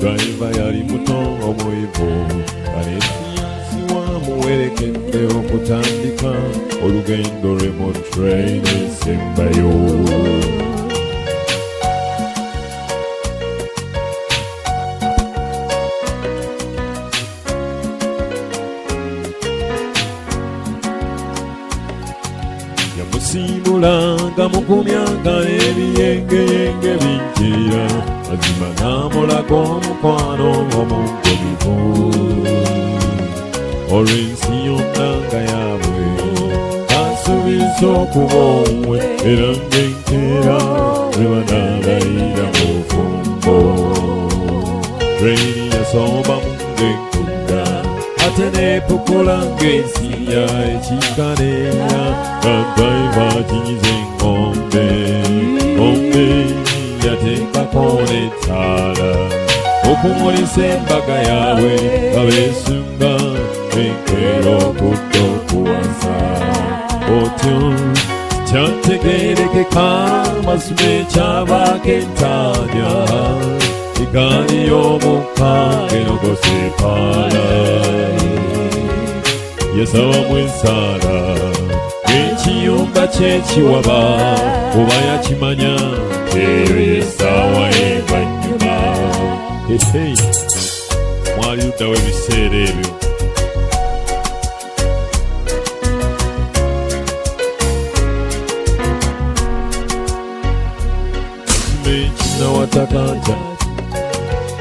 driver yali muto omwivu muwerekedde okutandika olugendo lwe mu train esembayo. Yamusiibulanga mukumyanga ebiyengeyenge binjira mazima n'amulaga omukwano omunkumivu olw'ensi yonna nga yaabwe asuubiza okuba omwe era ng'enkeera bwe banaalayira mu bufumbo. Treni yasomba mu ng'enkunda ate n'epukula ng'ensiya ekikaneera nga driver akinyiza engombe yateekako n'ettaala okumulisa embaga yaabwe nga beesunga enkeera okudda okuwasa. Otyo kyategeerekeka amazima ekyabaako entaanya egaali y'omukka enogose epaala yasabamu ensaala ekiyumba ky'ekiwaba oba yakimanya eyo y'essaawa y'envannyuma. Mwali luddawo ebiseera ebyo. Watakanja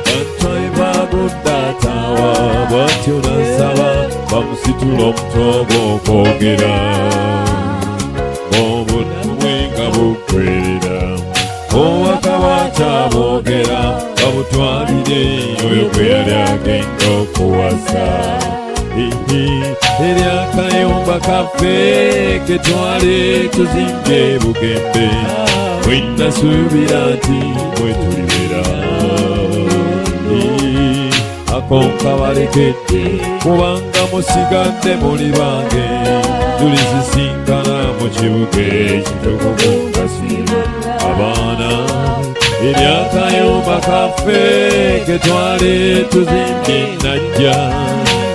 batwaiva gudatawa bwatyo nasaba bamusitula omutogo okwogera obudde nga bukwerera owakabwata boogera babutwalire oyo gwe yali agenda okuwasa. Eri akayumba kaffe ketwale tuzimbye Bugembe bwenasuubira nti bwe tulibeera ako nkabalekedde kubanga musigadde muli bange tulizisinkana mu kibuga ekitukuvu nga siima abaana. Eri akayumba kaffe ketwale tuzimbye najja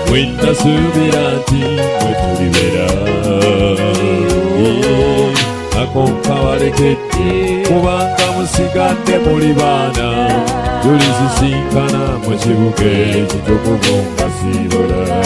bwenasuubira nti bwe tulibeera ako nkabalekedde kubanga musigadde muli baana tulizisinkana mu kibuga ekitukuvu nga siibula.